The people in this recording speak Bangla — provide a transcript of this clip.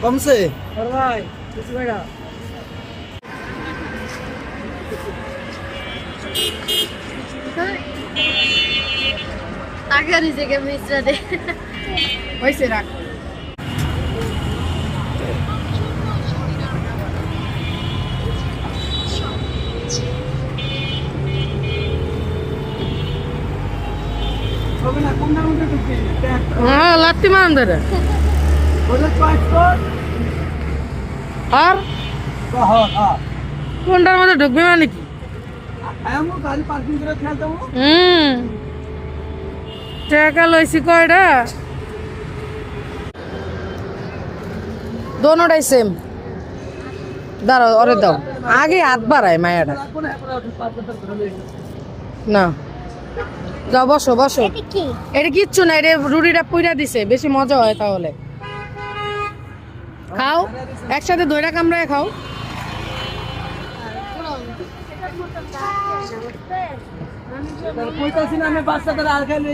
কমছে আগে নিজেকে মিশ্রা দে হয়েছে রাখ হ্যাঁ লাত্তি মারান ধরে আর কোনটার মধ্যে ঢুকবে মানে কি টাকা লইছি কয়টা দোনোটাই সেম দাঁড়াও ওরে দাও আগে হাত বাড়ায় মায়াটা না যাও বসো বসো এটা কিচ্ছু না এটা রুটিটা পুইরা দিছে বেশি মজা হয় তাহলে খাও একসাথে দইটা কামড়ায় খাও কইতাছি না আমি বাচ্চাদের আর খাইলে